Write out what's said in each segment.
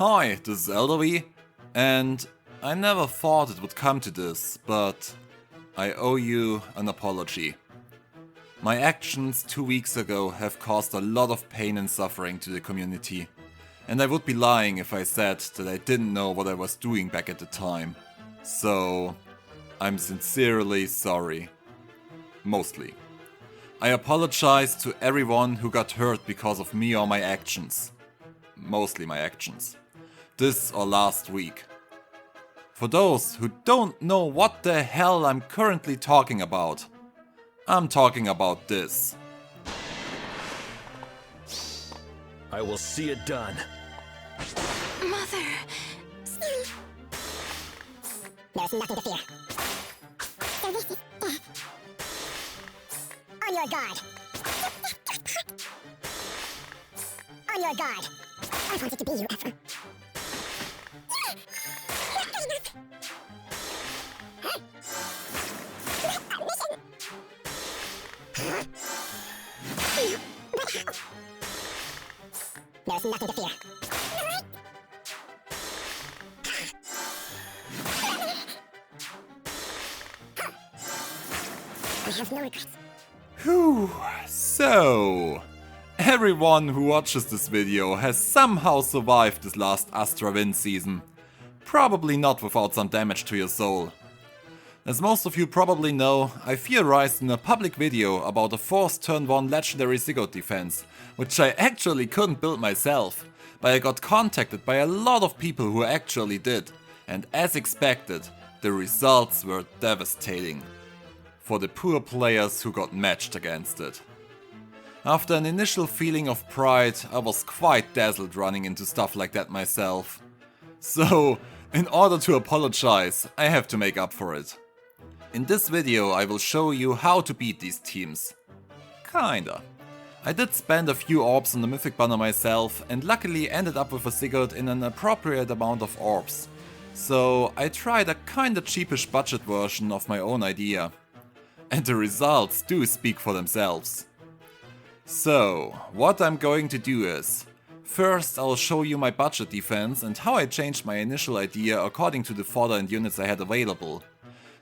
Hi, this is Eldervi, and I never thought it would come to this, but I owe you an apology. My actions 2 weeks ago have caused a lot of pain and suffering to the community, and I would be lying if I said that I didn't know what I was doing back at the time. So, I'm sincerely sorry. Mostly. I apologize to everyone who got hurt because of me or my actions. Mostly my actions. This or last week. For those who don't know what the hell I'm currently talking about, I'm talking about this. I will see it done. Mother! There's nothing to fear. So this is death. On your guard. On your guard. I wanted to be you, Aether. There's nothing to fear. I have no regrets. Whew, so... Everyone who watches this video has somehow survived this last Astra win season. Probably not without some damage to your soul. As most of you probably know, I theorized in a public video about a forced turn 1 Legendary Sigurd defense, which I actually couldn't build myself, but I got contacted by a lot of people who actually did, and as expected, the results were devastating. For the poor players who got matched against it. After an initial feeling of pride, I was quite dazzled running into stuff like that myself. So, in order to apologize, I have to make up for it. In this video I will show you how to beat these teams. Kinda. I did spend a few orbs on the mythic banner myself and luckily ended up with a Sigurd in an appropriate amount of orbs. So I tried a kinda cheapish budget version of my own idea. And the results do speak for themselves. So, what I'm going to do is, first I'll show you my budget defense and how I changed my initial idea according to the fodder and units I had available.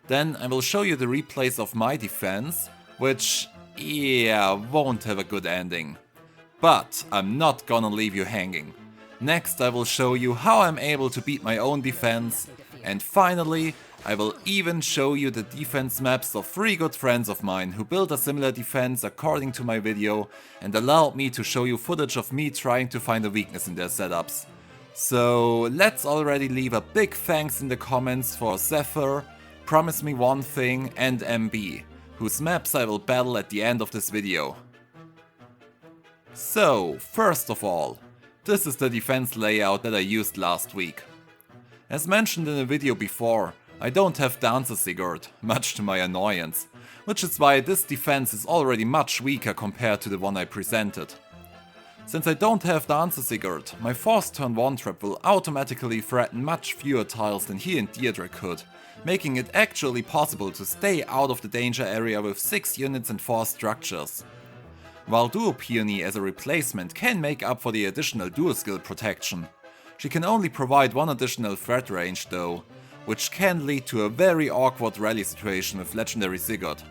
Then I will show you the replays of my defense, which, yeah, won't have a good ending. But I'm not gonna leave you hanging. Next I will show you how I'm able to beat my own defense, and finally I will even show you the defense maps of 3 good friends of mine who built a similar defense according to my video and allowed me to show you footage of me trying to find a weakness in their setups. So let's already leave a big thanks in the comments for Zephyr, Promisemeonething and Mb, whose maps I will battle at the end of this video. So, first of all, this is the defense layout that I used last week. As mentioned in a video before, I don't have Dancer Sigurd, much to my annoyance, which is why this defense is already much weaker compared to the one I presented. Since I don't have Dancer Sigurd, my forced turn 1 trap will automatically threaten much fewer tiles than he and Deirdre could, making it actually possible to stay out of the danger area with 6 units and 4 structures. While Duo Peony as a replacement can make up for the additional dual skill protection, she can only provide 1 additional threat range though, which can lead to a very awkward rally situation with Legendary Sigurd.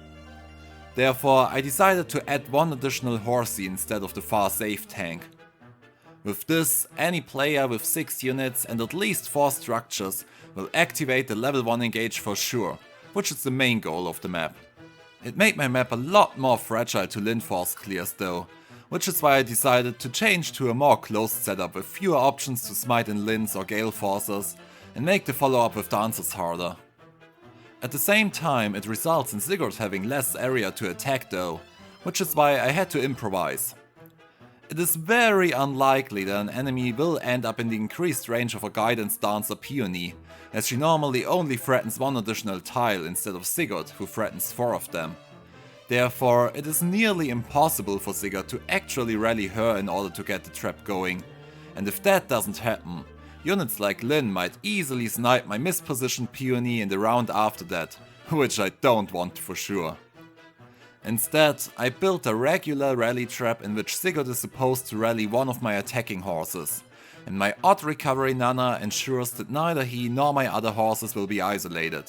Therefore, I decided to add 1 additional horsey instead of the far safe tank. With this, any player with 6 units and at least 4 structures will activate the level 1 engage for sure, which is the main goal of the map. It made my map a lot more fragile to Lynforce clears though, which is why I decided to change to a more closed setup with fewer options to smite in Lins or Gale Forces, and make the follow up with Dancers harder. At the same time, it results in Sigurd having less area to attack though, which is why I had to improvise. It is very unlikely that an enemy will end up in the increased range of a Guidance Dancer Peony, as she normally only threatens 1 additional tile instead of Sigurd, who threatens 4 of them. Therefore, it is nearly impossible for Sigurd to actually rally her in order to get the trap going, and if that doesn't happen, units like Lyn might easily snipe my mispositioned Peony in the round after that, which I don't want for sure. Instead, I built a regular rally trap in which Sigurd is supposed to rally 1 of my attacking horses, and my odd recovery Nana ensures that neither he nor my other horses will be isolated.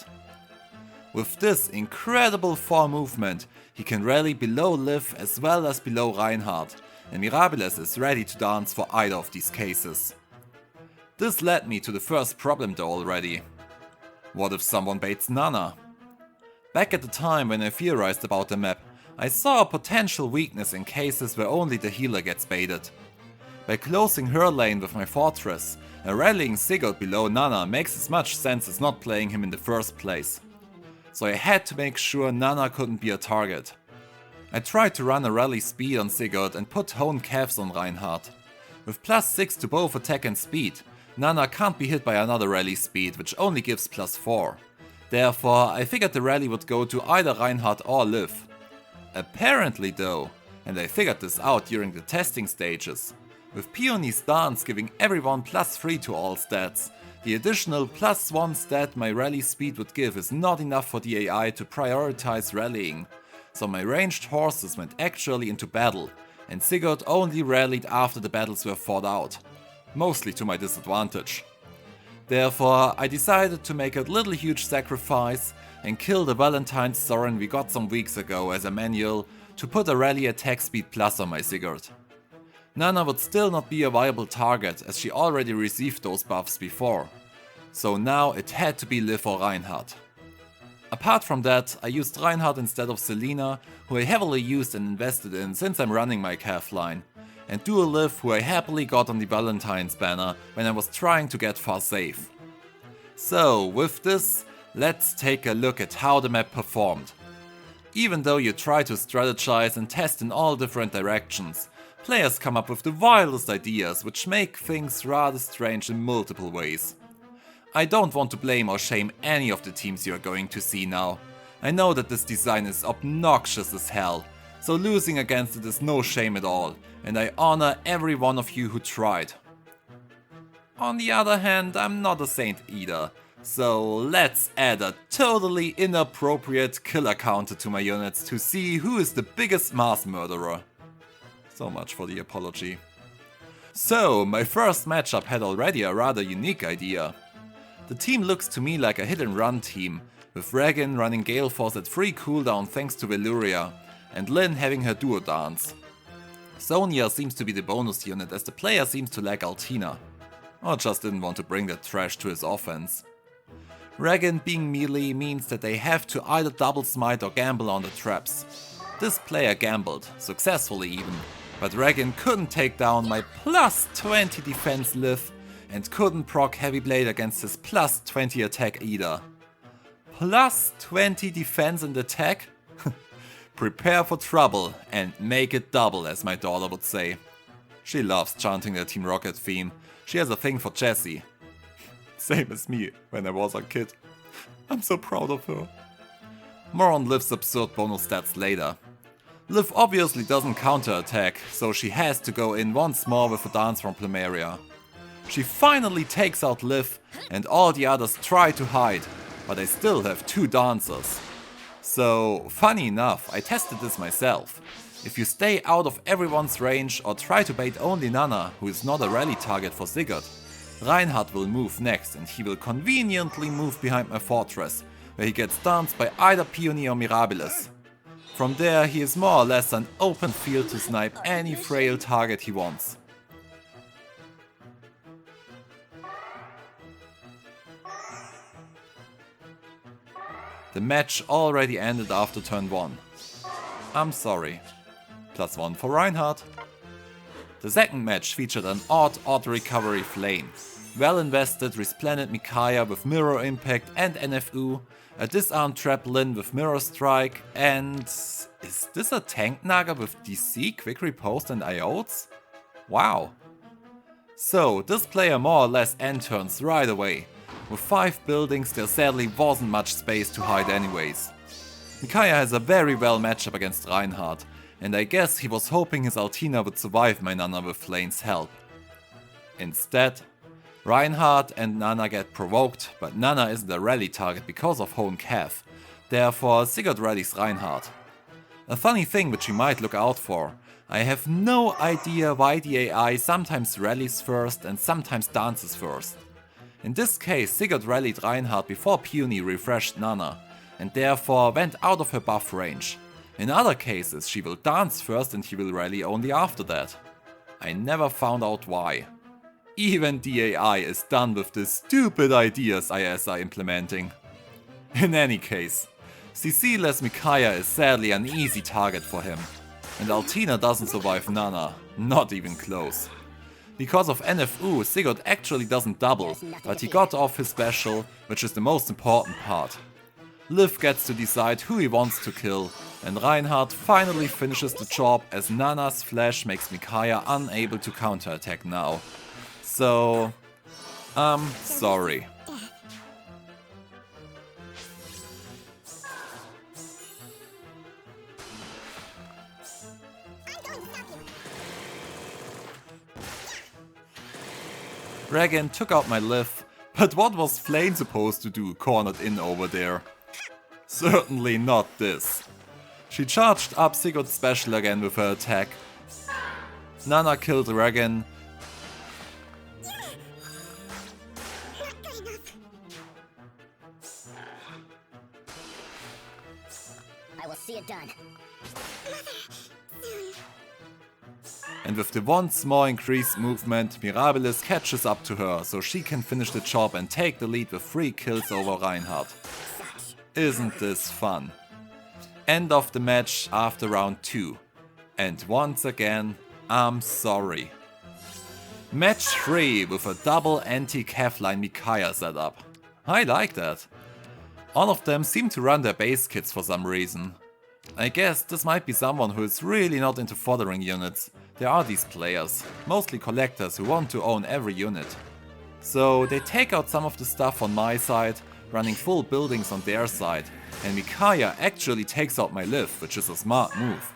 With this incredible 4 movement, he can rally below Liv as well as below Reinhardt, and Mirabilis is ready to dance for either of these cases. This led me to the first problem though already. What if someone baits Nana? Back at the time when I theorized about the map, I saw a potential weakness in cases where only the healer gets baited. By closing her lane with my fortress, and rallying Sigurd below Nana makes as much sense as not playing him in the first place. So I had to make sure Nana couldn't be a target. I tried to run a rally speed on Sigurd and put honed calves on Reinhardt. With +6 to both attack and speed, Nana can't be hit by another rally speed, which only gives +4. Therefore, I figured the rally would go to either Reinhardt or Liv. Apparently though, and I figured this out during the testing stages, with Peony's dance giving everyone +3 to all stats, the additional +1 stat my rally speed would give is not enough for the AI to prioritize rallying, so my ranged horses went actually into battle, and Sigurd only rallied after the battles were fought out, mostly to my disadvantage. Therefore, I decided to make a little huge sacrifice and kill the Valentine's Sorin we got some weeks ago as a manual to put a rally attack speed plus on my Sigurd. Nana would still not be a viable target as she already received those buffs before, so now it had to be Liv or Reinhardt. Apart from that, I used Reinhardt instead of Lilina, who I heavily used and invested in since I'm running my cavline, and dual Liv, who I happily got on the Valentine's banner when I was trying to get far safe. So with this, let's take a look at how the map performed. Even though you try to strategize and test in all different directions, players come up with the wildest ideas which make things rather strange in multiple ways. I don't want to blame or shame any of the teams you are going to see now. I know that this design is obnoxious as hell, so losing against it is no shame at all, and I honor every one of you who tried. On the other hand, I'm not a saint either, so let's add a totally inappropriate killer counter to my units to see who is the biggest mass murderer. So much for the apology. So, my first matchup had already a rather unique idea. The team looks to me like a hit and run team, with Regin running Gale Force at free cooldown thanks to Veluria, and Lyn having her duo dance. Sonya seems to be the bonus unit as the player seems to lack Altina, or just didn't want to bring that trash to his offense. Regin being melee means that they have to either double smite or gamble on the traps. This player gambled, successfully even, but Regin couldn't take down my +20 defense Liv and couldn't proc Heavy Blade against his +20 attack either. +20 defense and attack? Prepare for trouble and make it double, as my daughter would say. She loves chanting the Team Rocket theme. She has a thing for Jessie. Same as me when I was a kid. I'm so proud of her. More on Liv's absurd bonus stats later. Liv obviously doesn't counterattack, so she has to go in once more with a dance from Plumeria. She finally takes out Liv and all the others try to hide, but I still have 2 dancers. So, funny enough, I tested this myself. If you stay out of everyone's range or try to bait only Nana, who is not a rally target for Sigurd, Reinhardt will move next and he will conveniently move behind my fortress, where he gets danced by either Peony or Mirabilis. From there he is more or less an open field to snipe any frail target he wants. The match already ended after turn 1. I'm sorry. +1 for Reinhardt. The second match featured an odd recovery flame. Well invested Resplendent Micaiah with Mirror Impact and NFU, a Disarm Trap Lyn with Mirror Strike, and... is this a Tank Naga with DC, Quick Riposte and IOTs? Wow. So, this player more or less end turns right away. With 5 buildings there sadly wasn't much space to hide anyways. Micaiah has a very well matchup against Reinhardt, and I guess he was hoping his Altina would survive my Nana with Flane's help. Instead, Reinhardt and Nana get provoked, but Nana isn't a rally target because of Hone Cav, therefore Sigurd rallies Reinhardt. A funny thing which you might look out for. I have no idea why the AI sometimes rallies first and sometimes dances first. In this case, Sigurd rallied Reinhardt before Peony refreshed Nana, and therefore went out of her buff range. In other cases, she will dance first and he will rally only after that. I never found out why. Even the AI is done with the stupid ideas IS are implementing. In any case, CC-less Micaiah is sadly an easy target for him. And Altina doesn't survive Nana, not even close. Because of NFU, Sigurd actually doesn't double, but he got off his special, which is the most important part. Liv gets to decide who he wants to kill, and Reinhardt finally finishes the job as Nana's flash makes Micaiah unable to counterattack now. So, sorry. Regan took out my Liv, but what was Flame supposed to do cornered in over there? Certainly not this. She charged up Sigurd's special again with her attack. Nana killed Regan. I will see it done. And with the once more increased movement, Mirabilis catches up to her, so she can finish the job and take the lead with 3 kills over Reinhardt. Isn't this fun? End of the match after round 2. And once again, I'm sorry. Match 3 with a double anti-cavline Micaiah setup. I like that. All of them seem to run their base kits for some reason. I guess this might be someone who is really not into fothering units. There are these players, mostly collectors who want to own every unit. So they take out some of the stuff on my side, running full buildings on their side, and Micaiah actually takes out my Liv, which is a smart move.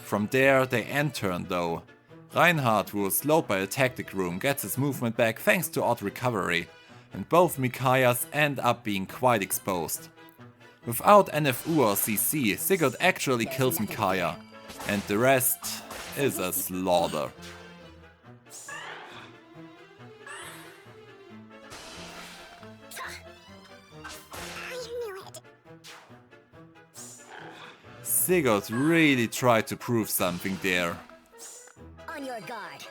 From there they end turn though. Reinhardt, who was slowed by a tactic room, gets his movement back thanks to odd recovery, and both Micaiahs end up being quite exposed. Without NFU or CC, Sigurd actually kills Micaiah, and the rest is a slaughter. Sigurd really tried to prove something there. On your guard.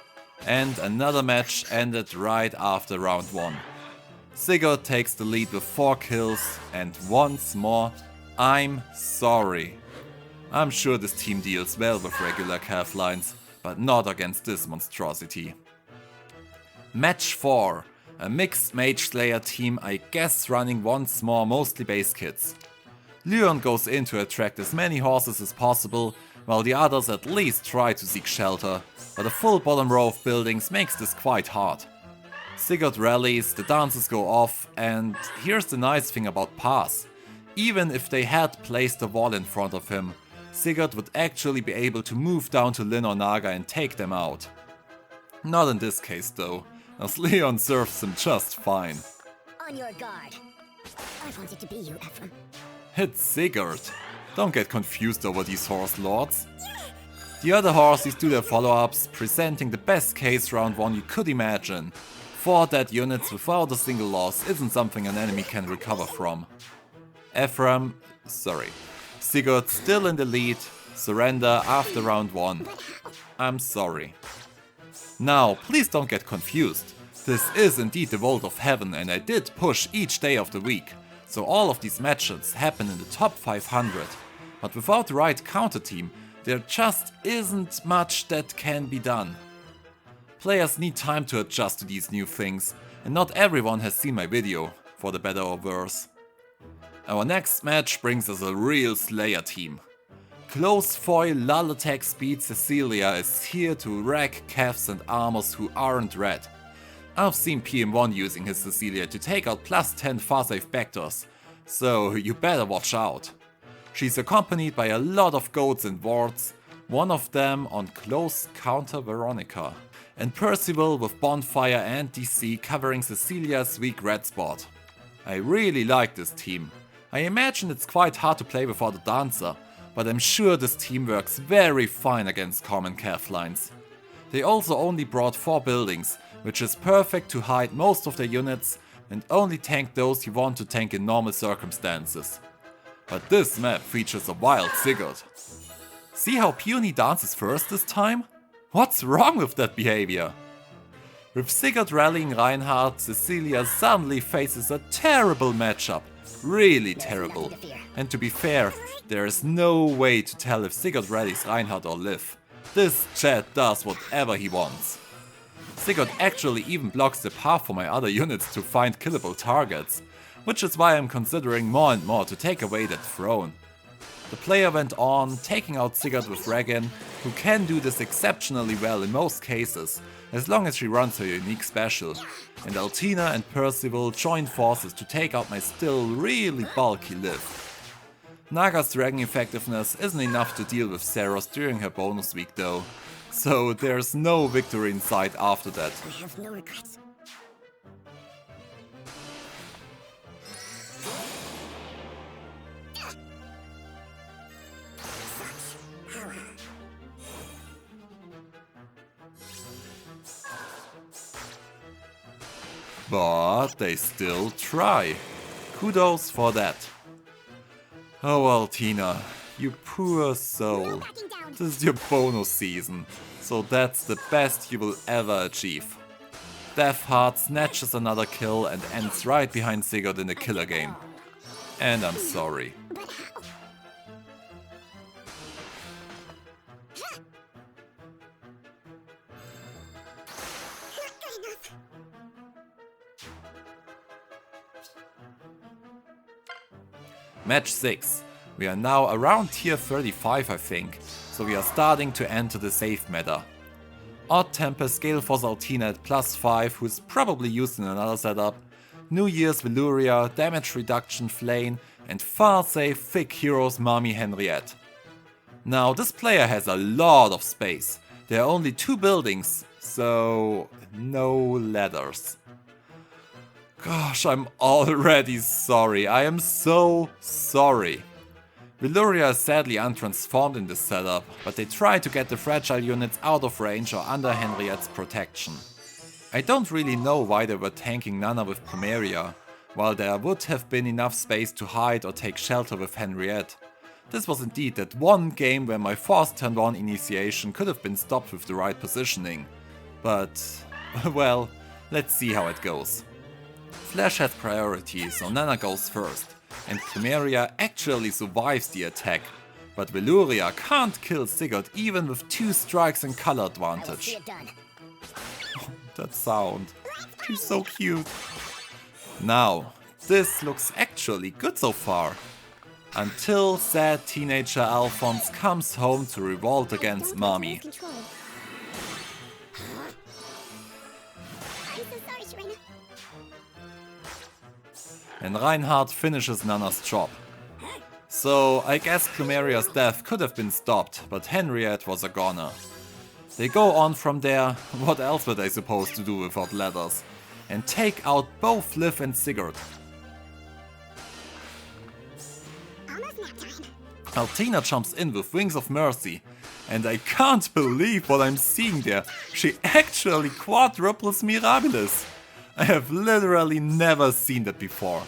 And another match ended right after round 1. Sigurd takes the lead with 4 kills, and once more, I'm sorry. I'm sure this team deals well with regular cavlines, but not against this monstrosity. Match 4, a mixed Mage Slayer team, I guess running once more mostly base kits. Leon goes in to attract as many horses as possible, while the others at least try to seek shelter, but a full bottom row of buildings makes this quite hard. Sigurd rallies, the dances go off, and here's the nice thing about Pass. Even if they had placed a wall in front of him, Sigurd would actually be able to move down to Lin or Naga and take them out. Not in this case though, as Leon serves him just fine. On your guard. I wanted to be you, Ephraim. It's Sigurd. Don't get confused over these horse lords. The other horses do their follow-ups, presenting the best case round 1 you could imagine. 4 dead units without a single loss isn't something an enemy can recover from. Sigurd still in the lead, surrender after round 1. I'm sorry. Now, please don't get confused. This is indeed the Vault of Heaven and I did push each day of the week, so all of these matches happen in the top 500. But without the right counter team, there just isn't much that can be done. Players need time to adjust to these new things, and not everyone has seen my video, for the better or worse. Our next match brings us a real Slayer team. Close foil lull attack speed Cecilia is here to wreck cavs and armors who aren't red. I've seen PM1 using his Cecilia to take out +10 far-safe vectors, so you better watch out. She's accompanied by a lot of goats and wards, one of them on close counter Veronica, and Percival with Bonfire and DC covering Cecilia's weak red spot. I really like this team. I imagine it's quite hard to play without a dancer, but I'm sure this team works very fine against common cavlines. They also only brought 4 buildings, which is perfect to hide most of their units and only tank those you want to tank in normal circumstances. But this map features a wild Sigurd. See how Peony dances first this time? What's wrong with that behavior? With Sigurd rallying Reinhardt, Cecilia suddenly faces a terrible matchup. Really terrible. And to be fair, there is no way to tell if Sigurd rallies Reinhardt or Liv. This Chad does whatever he wants. Sigurd actually even blocks the path for my other units to find killable targets, which is why I'm considering more and more to take away that throne. The player went on, taking out Sigurd with Regan, who can do this exceptionally well in most cases, as long as she runs her unique special, and Altina and Percival joined forces to take out my still really bulky Liv. Naga's dragon effectiveness isn't enough to deal with Seiros during her bonus week though, so there's no victory in sight after that. I have no regrets. But they still try. Kudos for that. Oh well, Tina, you poor soul. This is your bonus season, so that's the best you will ever achieve. Deathheart snatches another kill and ends right behind Sigurd in the killer game. And I'm sorry. Match 6. We are now around tier 35 I think, so we are starting to enter the Save Meta. Odd Temper Scale Force Altina at +5, who is probably used in another setup, New Year's Veluria, Damage Reduction Flame, and far safe thick heroes Mami Henriette. Now this player has a lot of space, there are only 2 buildings, so no ladders. Gosh, I'm already sorry. I am so sorry. Veluria is sadly untransformed in this setup, but they try to get the fragile units out of range or under Henriette's protection. I don't really know why they were tanking Nana with Plumeria, while there would have been enough space to hide or take shelter with Henriette. This was indeed that one game where my forced turn 1 initiation could have been stopped with the right positioning. But, well, let's see how it goes. Flash has priority, so Nana goes first, and Plumeria actually survives the attack, but Veluria can't kill Sigurd even with 2 strikes and color advantage. Oh, that sound, she's so cute. Now, this looks actually good so far, until sad teenager Alphonse comes home to revolt against Mami. And Reinhardt finishes Nana's job. So I guess Plumeria's death could have been stopped, but Henriette was a goner. They go on from there, what else were they supposed to do without ladders? And take out both Liv and Sigurd. Altina jumps in with Wings of Mercy, and I can't believe what I'm seeing there. She actually quadruples Mirabilis. I have literally never seen that before.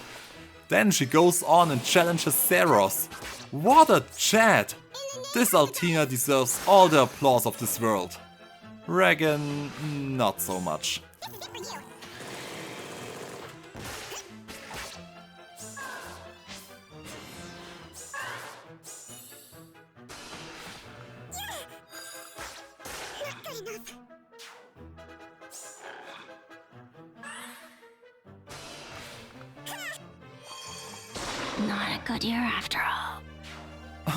Then she goes on and challenges Seiros. What a chat! This Altina deserves all the applause of this world. Regan, not so much. Not a good year after all.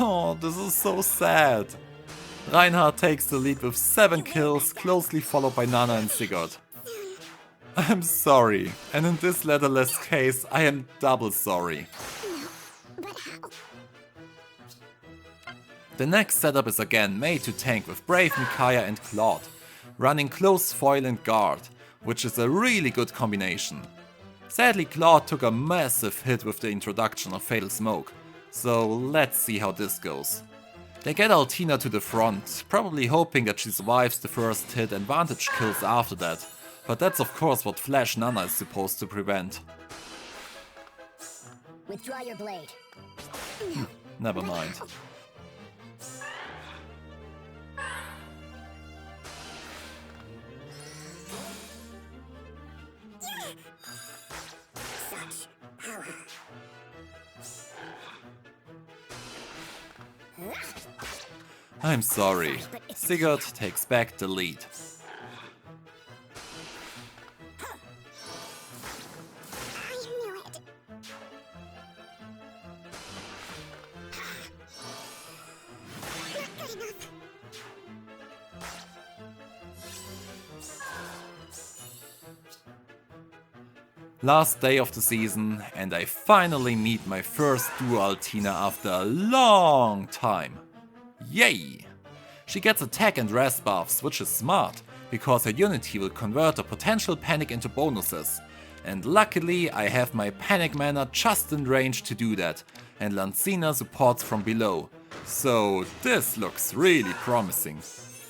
Oh, this is so sad. Reinhardt takes the lead with 7 kills, closely followed by Nana and Sigurd. I'm sorry, and in this leatherless case, I am double sorry. The next setup is again made to tank with Brave Micaiah and Claude, running close foil and guard, which is a really good combination. Sadly, Claude took a massive hit with the introduction of Fatal Smoke, so let's see how this goes. They get Altina to the front, probably hoping that she survives the first hit and vantage kills after that, but that's of course what Flash Nana is supposed to prevent. Withdraw your blade. Never mind. Such power. I'm sorry. Sigurd takes back the lead. I knew it. Not good enough. Last day of the season, and I finally meet my first duo Altina after a long time. Yay! She gets attack and rest buffs, which is smart, because her unity will convert a potential panic into bonuses. And luckily I have my panic mana just in range to do that, and Lancina supports from below. So this looks really promising.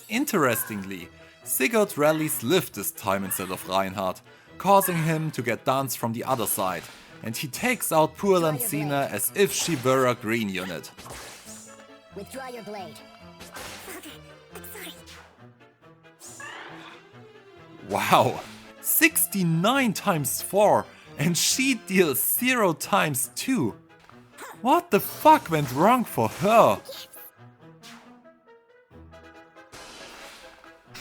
Interestingly, Sigurd rallies Liv this time instead of Reinhardt, causing him to get danced from the other side, and he takes out poor Lancina as if she were a green unit. Withdraw your blade. Father, I'm sorry. Wow, 69 times 4 and she deals 0 times 2. What the fuck went wrong for her? I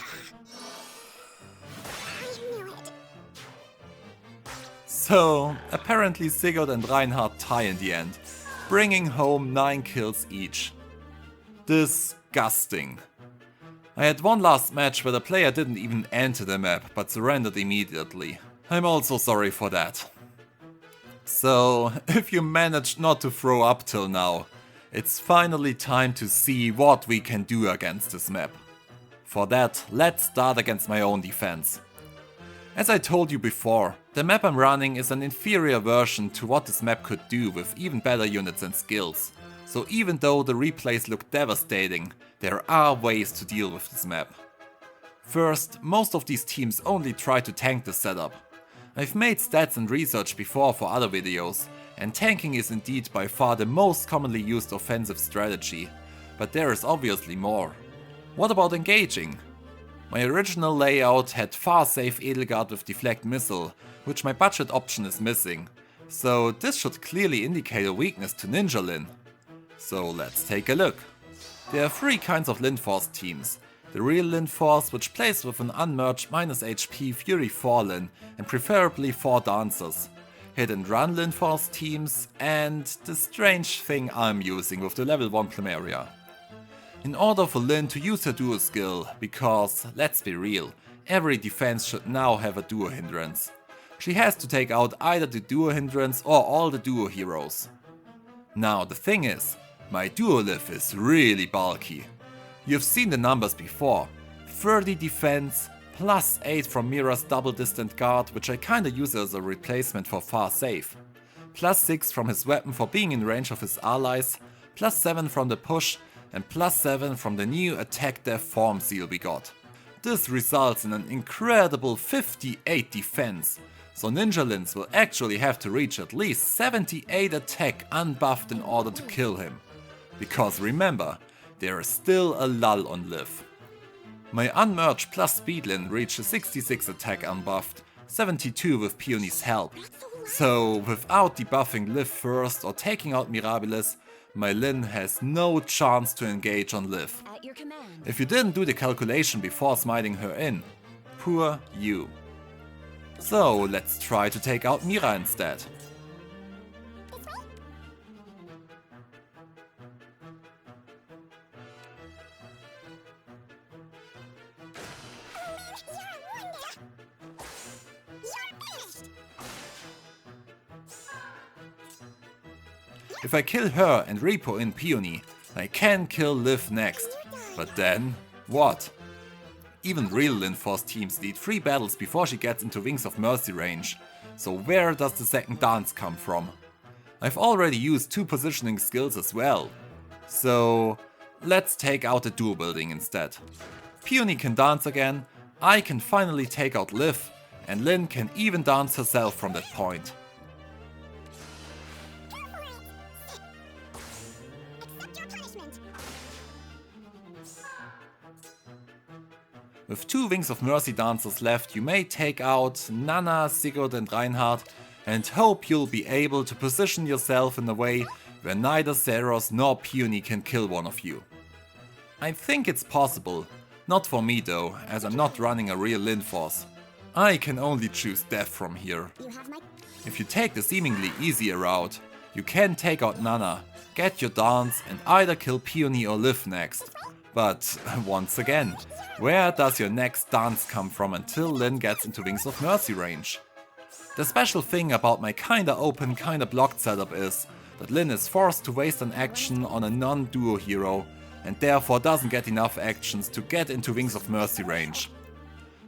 knew it. So, apparently Sigurd and Reinhardt tie in the end, bringing home 9 kills each. Disgusting. I had one last match where the player didn't even enter the map, but surrendered immediately. I'm also sorry for that. So, if you managed not to throw up till now, it's finally time to see what we can do against this map. For that, let's start against my own defense. As I told you before, the map I'm running is an inferior version to what this map could do with even better units and skills. So even though the replays look devastating, there are ways to deal with this map. First, most of these teams only try to tank the setup. I've made stats and research before for other videos, and tanking is indeed by far the most commonly used offensive strategy, but there is obviously more. What about engaging? My original layout had far safe Edelgard with deflect missile, which my budget option is missing, so this should clearly indicate a weakness to Ninja Lin. So let's take a look. There are 3 kinds of Lynforce teams. The real Lynforce, which plays with an unmerged minus HP Fury 4 Lyn and preferably 4 dancers. Hit and run Lynforce teams, and the strange thing I'm using with the level 1 Plumeria. In order for Lyn to use her duo skill, because, let's be real, every defense should now have a duo hindrance. She has to take out either the duo hindrance or all the duo heroes. Now the thing is, my duo Liv is really bulky. You've seen the numbers before, 30 defense, plus 8 from Mira's double distant guard, which I kinda use as a replacement for far safe, plus 6 from his weapon for being in range of his allies, plus 7 from the push, and plus 7 from the new attack death form seal we got. This results in an incredible 58 defense, so Ninja Lins will actually have to reach at least 78 attack unbuffed in order to kill him. Because remember, there is still a lull on Liv. My unmerged plus speedlin reaches 66 attack unbuffed, 72 with Peony's help. So without debuffing Liv first or taking out Mirabilis, my Lyn has no chance to engage on Liv. At your command. If you didn't do the calculation before smiting her in, poor you. So let's try to take out Mira instead. If I kill her and repo in Peony, I can kill Liv next. But then, what? Even real Lynforce teams need 3 battles before she gets into Wings of Mercy range, so where does the second dance come from? I've already used 2 positioning skills as well. So, let's take out the duo building instead. Peony can dance again, I can finally take out Liv, and Lyn can even dance herself from that point. With 2 Wings of Mercy dancers left, you may take out Nana, Sigurd and Reinhardt and hope you'll be able to position yourself in a way where neither Seiros nor Peony can kill one of you. I think it's possible, not for me though, as I'm not running a real Lynforce. I can only choose death from here. If you take the seemingly easier route, you can take out Nana, get your dance and either kill Peony or Liv next. But once again, where does your next dance come from until Lyn gets into Wings of Mercy range? The special thing about my kinda open, kinda blocked setup is that Lyn is forced to waste an action on a non-duo hero and therefore doesn't get enough actions to get into Wings of Mercy range.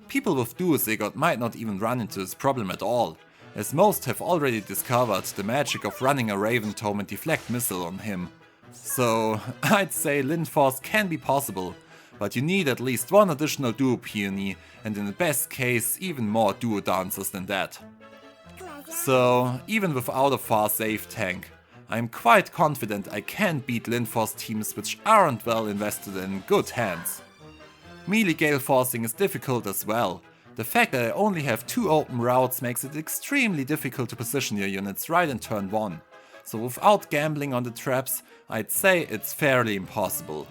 People with duo Sigurd might not even run into this problem at all, as most have already discovered the magic of running a Raven Tome and deflect missile on him. So I'd say Lynforce can be possible, but you need at least 1 additional duo Peony and in the best case even more duo dancers than that. So even without a far save tank, I'm quite confident I can beat Lynforce teams which aren't well invested in good hands. Melee gale forcing is difficult as well. The fact that I only have 2 open routes makes it extremely difficult to position your units right in turn 1. So without gambling on the traps, I'd say it's fairly impossible.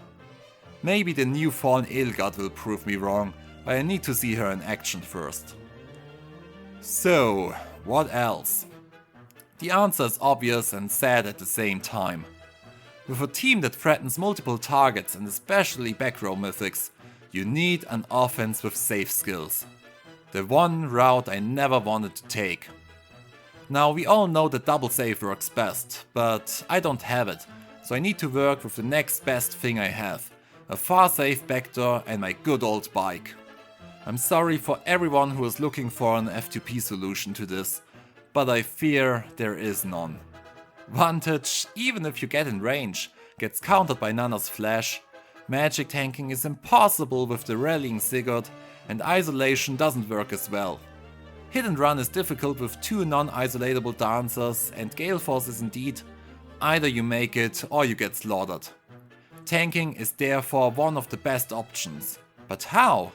Maybe the new fallen Edelgard will prove me wrong, but I need to see her in action first. So, what else? The answer is obvious and sad at the same time. With a team that threatens multiple targets and especially back row mythics, you need an offense with safe skills. The one route I never wanted to take. Now we all know that double save works best, but I don't have it, so I need to work with the next best thing I have. A far safe backdoor and my good old bike. I'm sorry for everyone who is looking for an F2P solution to this, but I fear there is none. Vantage, even if you get in range, gets countered by Nana's flash. Magic tanking is impossible with the rallying Sigurd, and isolation doesn't work as well. Hit and run is difficult with 2 non-isolatable dancers, and Gale Force is indeed, either you make it or you get slaughtered. Tanking is therefore one of the best options. But how?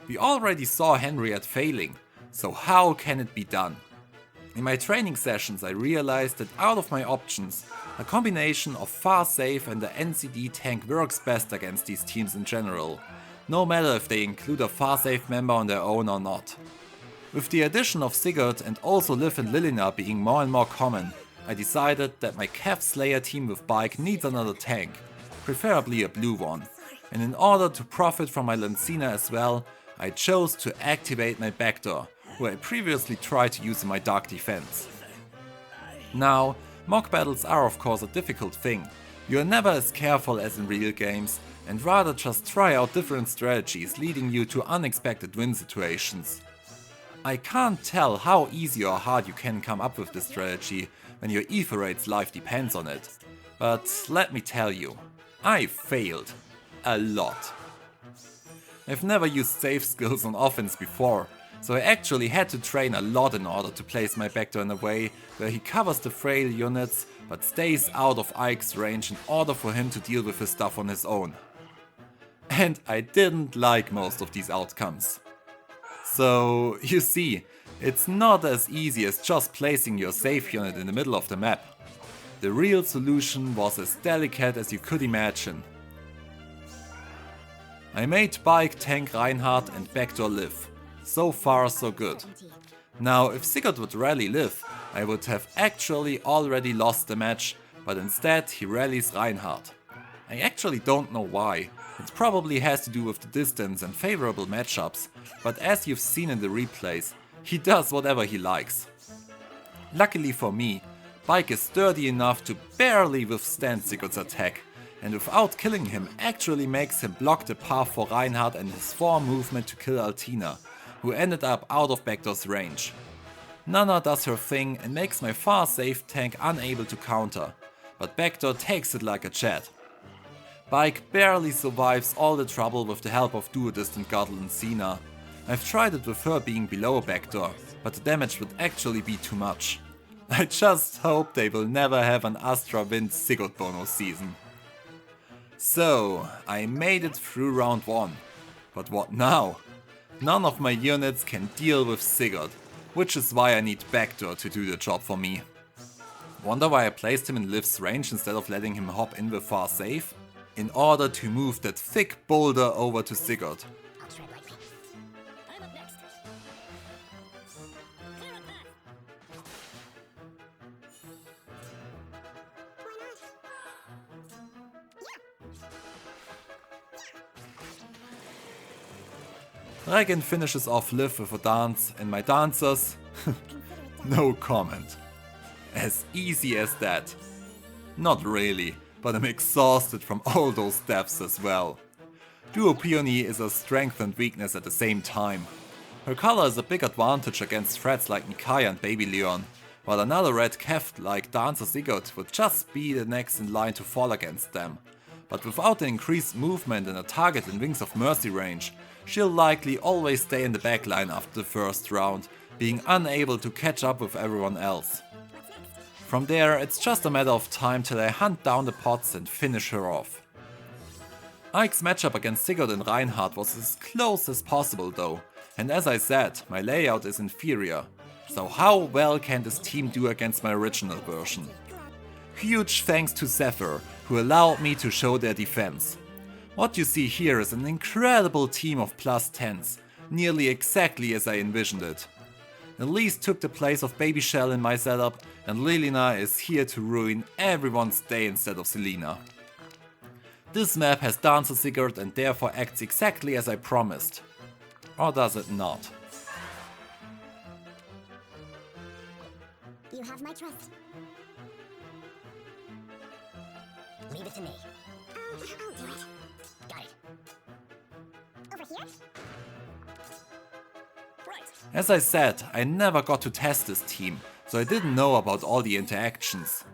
We already saw Henriette failing, so how can it be done? In my training sessions I realized that out of my options, a combination of far save and the NCD tank works best against these teams in general, no matter if they include a far save member on their own or not. With the addition of Sigurd and also Liv and Lilina being more and more common, I decided that my Cav Slayer team with bike needs another tank, preferably a blue one, and in order to profit from my Lancina as well, I chose to activate my backdoor, who I previously tried to use in my dark defense. Now, mock battles are of course a difficult thing. You are never as careful as in real games, and rather just try out different strategies leading you to unexpected win situations. I can't tell how easy or hard you can come up with this strategy when your Aether Raids life depends on it, but let me tell you, I failed. A lot. I've never used save skills on offense before, so I actually had to train a lot in order to place my backdoor in a way where he covers the frail units but stays out of Ike's range in order for him to deal with his stuff on his own. And I didn't like most of these outcomes. So, you see, it's not as easy as just placing your safe unit in the middle of the map. The real solution was as delicate as you could imagine. I made bike tank Reinhardt and backdoor Liv. So far so good. Now if Sigurd would rally Liv, I would have actually already lost the match, but instead he rallies Reinhardt. I actually don't know why. It probably has to do with the distance and favorable matchups, but as you've seen in the replays, he does whatever he likes. Luckily for me, Bike is sturdy enough to barely withstand Sigurd's attack, and without killing him actually makes him block the path for Reinhardt and his 4 movement to kill Altina, who ended up out of Backdoor's range. Nana does her thing and makes my far safe tank unable to counter, but Backdoor takes it like a jet. Bike barely survives all the trouble with the help of duo-distant god Lilina. I've tried it with her being below backdoor, but the damage would actually be too much. I just hope they will never have an Astra wins Sigurd bonus season. So, I made it through round 1. But what now? None of my units can deal with Sigurd, which is why I need backdoor to do the job for me. Wonder why I placed him in Liv's range instead of letting him hop in with far safe? In order to move that thick boulder over to Sigurd. I'll tread lightly. I'm up next. Clear a path. Regan finishes off Liv with a dance, and my dancers? No comment. As easy as that. Not really, but I'm exhausted from all those steps as well. Duo Peony is a strength and weakness at the same time. Her color is a big advantage against threats like Nikai and Baby Leon, while another red Keft like Dancer Sigurd would just be the next in line to fall against them. But without the increased movement and a target in Wings of Mercy range, she'll likely always stay in the backline after the first round, being unable to catch up with everyone else. From there, it's just a matter of time till I hunt down the pots and finish her off. Ike's matchup against Sigurd and Reinhardt was as close as possible though, and as I said, my layout is inferior. So how well can this team do against my original version? Huge thanks to Zephyr, who allowed me to show their defense. What you see here is an incredible team of +10s, nearly exactly as I envisioned it. Elise took the place of Baby Shell in my setup, and Lilina is here to ruin everyone's day instead of Lilina. This map has Dancer Sigurd and therefore acts exactly as I promised. Or does it not? You have my trust. Leave it to me. I'll do it. Got it. Over here? Right. As I said, I never got to test this team, so I didn't know about all the interactions.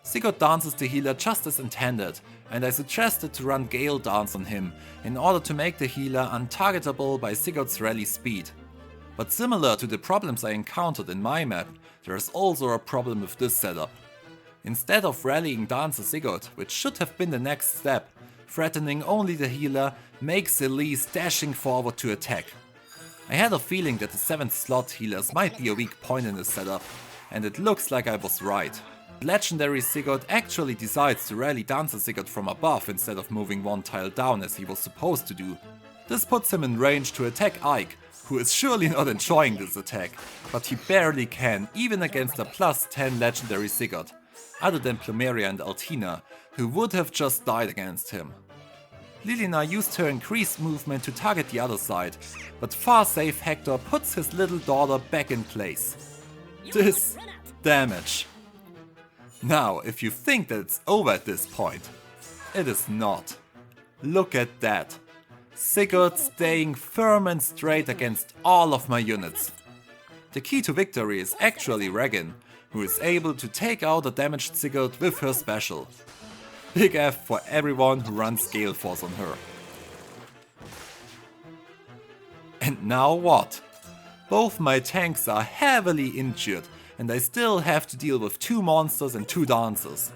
Sigurd dances the healer just as intended, and I suggested to run Gale Dance on him in order to make the healer untargetable by Sigurd's rally speed. But similar to the problems I encountered in my map, there is also a problem with this setup. Instead of rallying Dancer Sigurd, which should have been the next step, threatening only the healer makes Elise dashing forward to attack. I had a feeling that the 7th slot healers might be a weak point in this setup, and it looks like I was right. Legendary Sigurd actually decides to rally Dancer Sigurd from above instead of moving one tile down as he was supposed to do. This puts him in range to attack Ike, who is surely not enjoying this attack, but he barely can even against a +10 Legendary Sigurd, other than Plumeria and Altina, who would have just died against him. Lilina used her increased movement to target the other side, but far safe Hector puts his little daughter back in place. This damage. Now, if you think that it's over at this point, it is not. Look at that. Sigurd staying firm and straight against all of my units. The key to victory is actually Regan, who is able to take out a damaged Sigurd with her special. Big F for everyone who runs Gale Force on her. And now what? Both my tanks are heavily injured and I still have to deal with 2 monsters and 2 dancers.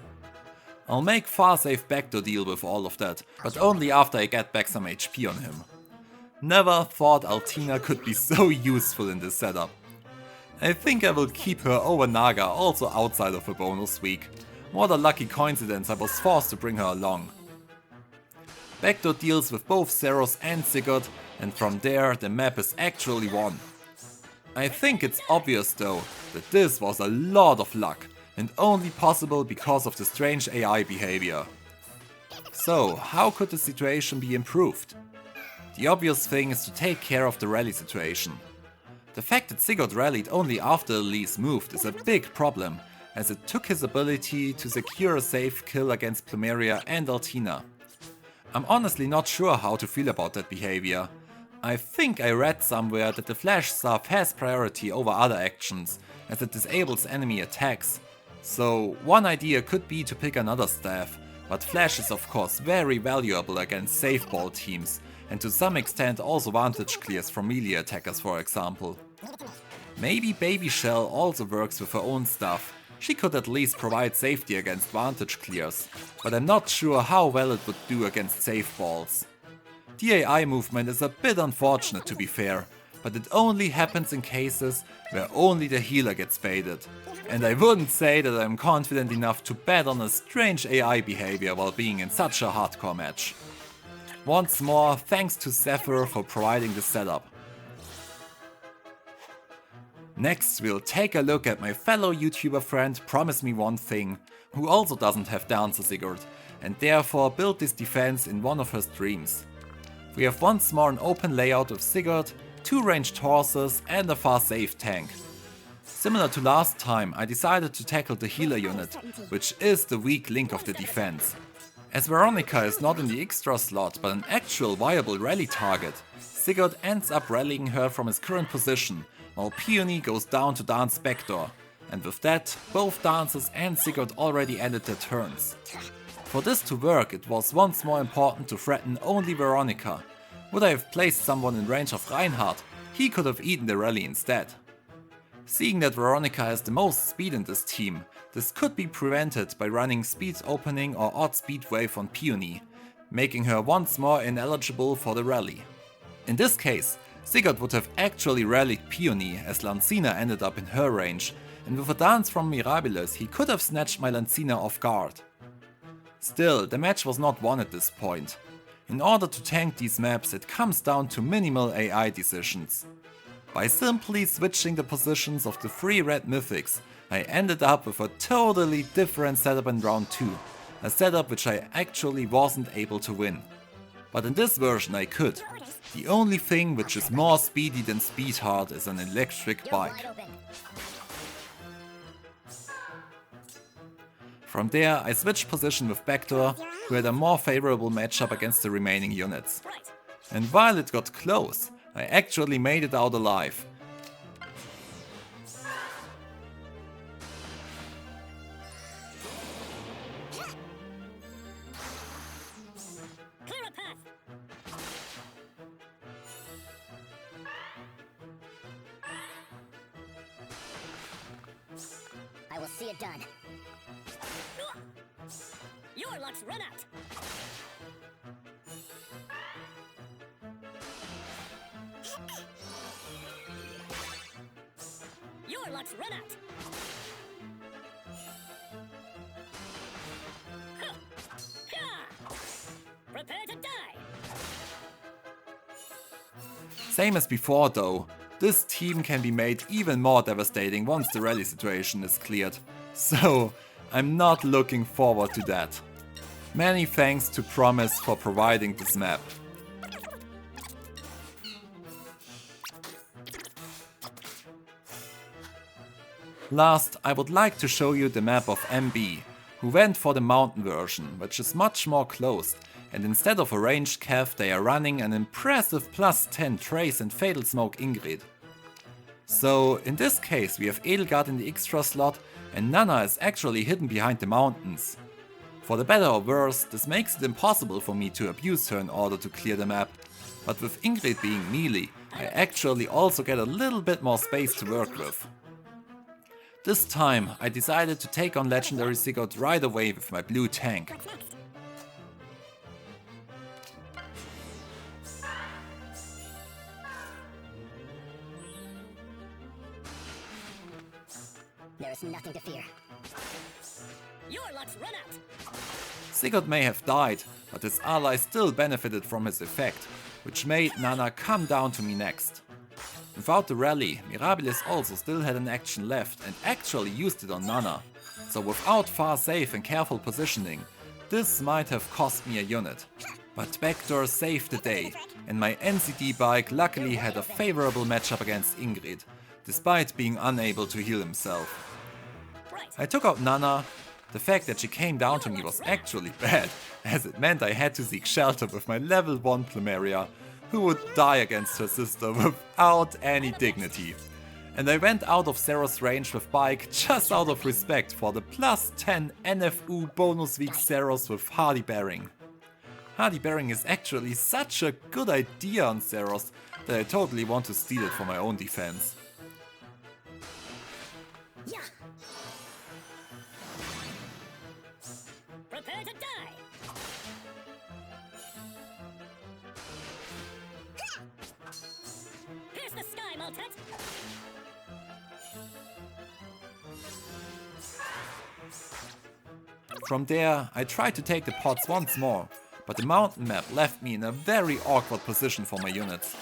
I'll make Farsafe backdoor deal with all of that, but only after I get back some HP on him. Never thought Altina could be so useful in this setup. I think I will keep her over Naga also outside of a bonus week. What a lucky coincidence I was forced to bring her along. Backdoor deals with both Seiros and Sigurd, and from there the map is actually won. I think it's obvious though that this was a lot of luck and only possible because of the strange AI behavior. So how could the situation be improved? The obvious thing is to take care of the rally situation. The fact that Sigurd rallied only after Elise moved is a big problem, as it took his ability to secure a safe kill against Plumeria and Altina. I'm honestly not sure how to feel about that behavior. I think I read somewhere that the flash staff has priority over other actions, as it disables enemy attacks. So one idea could be to pick another staff, but Flash is of course very valuable against safe ball teams, and to some extent also vantage clears from melee attackers, for example. Maybe Baby Shell also works with her own stuff. She could at least provide safety against vantage clears, but I'm not sure how well it would do against safe balls. The AI movement is a bit unfortunate, to be fair, but it only happens in cases where only the healer gets baited. And I wouldn't say that I'm confident enough to bet on a strange AI behavior while being in such a hardcore match. Once more, thanks to Zephyr for providing the setup. Next, we'll take a look at my fellow YouTuber friend Promisemeonething, who also doesn't have Dancer Sigurd, and therefore built this defense in one of her streams. We have once more an open layout of Sigurd, 2 ranged horses and a far safe tank. Similar to last time, I decided to tackle the healer unit, which is the weak link of the defense. As Veronica is not in the extra slot but an actual viable rally target, Sigurd ends up rallying her from his current position, while Peony goes down to dance Spectre, and with that, both dancers and Sigurd already ended their turns. For this to work, it was once more important to threaten only Veronica. Would I have placed someone in range of Reinhardt, he could have eaten the rally instead. Seeing that Veronica has the most speed in this team, this could be prevented by running speed opening or odd speed wave on Peony, making her once more ineligible for the rally. In this case, Sigurd would have actually rallied Peony as Lancina ended up in her range, and with a dance from Mirabilis he could have snatched my Lancina off guard. Still, the match was not won at this point. In order to tank these maps, it comes down to minimal AI decisions. By simply switching the positions of the 3 red mythics, I ended up with a totally different setup in round 2, a setup which I actually wasn't able to win. But in this version I could. The only thing which is more speedy than Speedheart is an electric bike. From there I switched position with Bactor, who had a more favorable matchup against the remaining units. And while it got close, I actually made it out alive. I will see it done. Your luck's run out. Your luck's run out. Huh. Ha! Prepare to die. Same as before though, this team can be made even more devastating once the rally situation is cleared. So, I'm not looking forward to that. Many thanks to Promise for providing this map. Last, I would like to show you the map of Mb, who went for the mountain version, which is much more closed, and instead of a ranged cav they are running an impressive +10 Trace and Fatal Smoke Ingrid. So in this case we have Edelgard in the extra slot and Nana is actually hidden behind the mountains. For the better or worse, this makes it impossible for me to abuse her in order to clear the map, but with Ingrid being melee, I actually also get a little bit more space to work with. This time I decided to take on Legendary Sigurd right away with my blue tank. There is nothing to fear. Your luck's run out. Sigurd may have died, but his ally still benefited from his effect, which made Nana come down to me next. Without the rally, Mirabilis also still had an action left and actually used it on Nana, so without far safe and careful positioning, this might have cost me a unit. But Bactor saved the day, and my NCD bike luckily had a favorable matchup against Ingrid, despite being unable to heal himself. I took out Nana. The fact that she came down to me was actually bad, as it meant I had to seek shelter with my level 1 Plumeria, who would die against her sister without any dignity. and I went out of Seiros range with bike just out of respect for the plus 10 NFU bonus week Seiros with Hardy Bearing. Hardy Bearing is actually such a good idea on Seiros that I totally want to steal it for my own defense. Yeah. Prepare to die. Pierce the sky, Maltet. From there, I tried to take the pots once more, but the mountain map left me in a very awkward position for my units.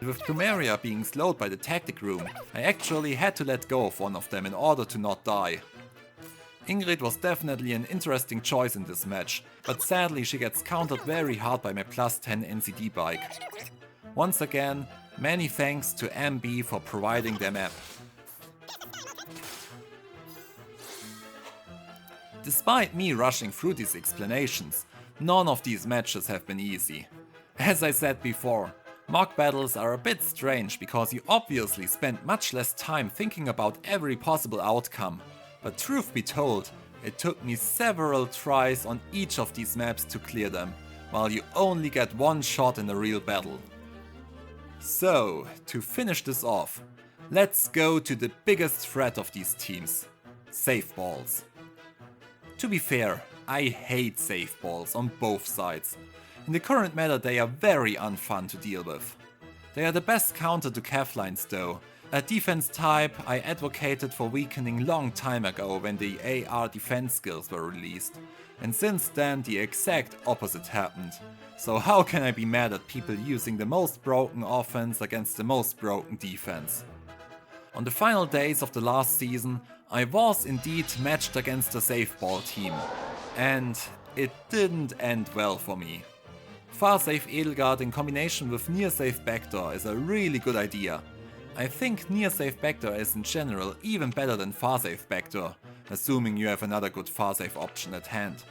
With Plumeria being slowed by the tactic room, I actually had to let go of one of them in order to not die. Ingrid was definitely an interesting choice in this match, but sadly she gets countered very hard by my plus 10 NCD bike. Once again, many thanks to Mb for providing their map. Despite me rushing through these explanations, none of these matches have been easy. As I said before, mock battles are a bit strange because you obviously spend much less time thinking about every possible outcome. But truth be told, it took me several tries on each of these maps to clear them, while you only get one shot in a real battle. So, to finish this off, let's go to the biggest threat of these teams, save balls. To be fair, I hate save balls on both sides. In the current meta they are very unfun to deal with. They are the best counter to cavlines though, a defense type I advocated for weakening long time ago when the AR defense skills were released. And since then the exact opposite happened. So how can I be mad at people using the most broken offense against the most broken defense? On the final days of the last season, I was indeed matched against a save ball team. And it didn't end well for me. Far Save Edelgard in combination with Near Save Backdoor is a really good idea. I think Near Save Backdoor is in general even better than Far Save Backdoor, assuming you have another good Far Save option at hand.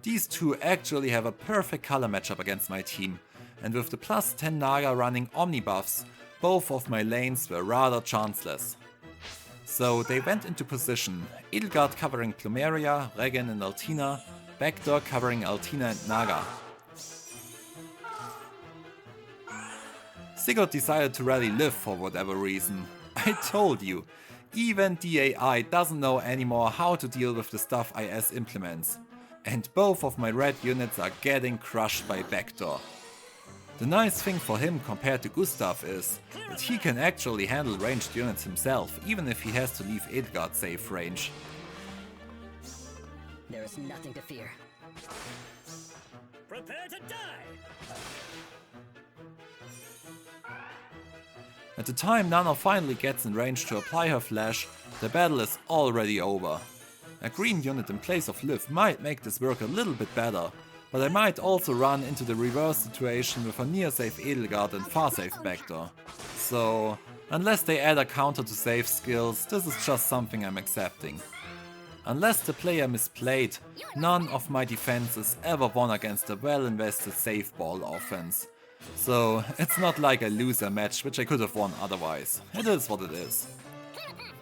These two actually have a perfect color matchup against my team, and with the plus 10 Naga running Omni buffs, both of my lanes were rather chanceless. So they went into position, Edelgard covering Plumeria, Regen and Altina, Backdoor covering Altina and Naga. Sigurd decided to rally Liv for whatever reason. I told you, even DAI doesn't know anymore how to deal with the stuff IS implements. And both of my red units are getting crushed by Backdoor. The nice thing for him compared to Gustav is that he can actually handle ranged units himself, even if he has to leave Edelgard safe range. There is nothing to fear. Prepare to die! At the time Nana finally gets in range to apply her flash, the battle is already over. A green unit in place of Liv might make this work a little bit better, but I might also run into the reverse situation with a near safe Edelgard and far safe Backdoor. So, unless they add a counter to save skills, this is just something I'm accepting. Unless the player misplayed, none of my defenses ever won against a well-invested save ball offense. So, it's not like I lose a match which I could have won otherwise. It is what it is.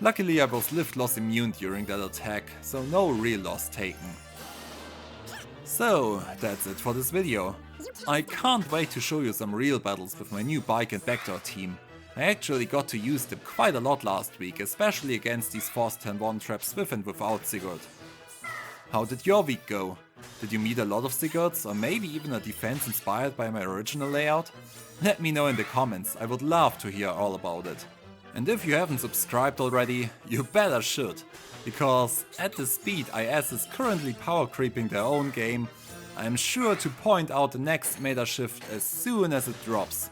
Luckily I was Liv loss immune during that attack, so no real loss taken. So, that's it for this video. I can't wait to show you some real battles with my new bike and Backdoor team. I actually got to use them quite a lot last week, especially against these Force 10-1 traps with and without Sigurd. How did your week go? Did you meet a lot of Sigurds, or maybe even a defense inspired by my original layout? Let me know in the comments, I would love to hear all about it. And if you haven't subscribed already, you better should, because at the speed IS is currently power creeping their own game, I'm sure to point out the next meta shift as soon as it drops.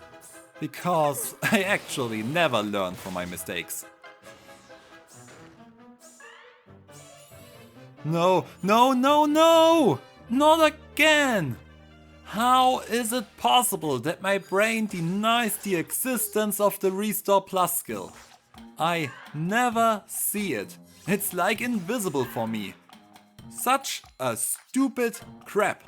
Because I actually never learn from my mistakes. No, no, no, no! Not again! How is it possible that my brain denies the existence of the Restore Plus skill? I never see it. It's like invisible for me. Such a stupid crap.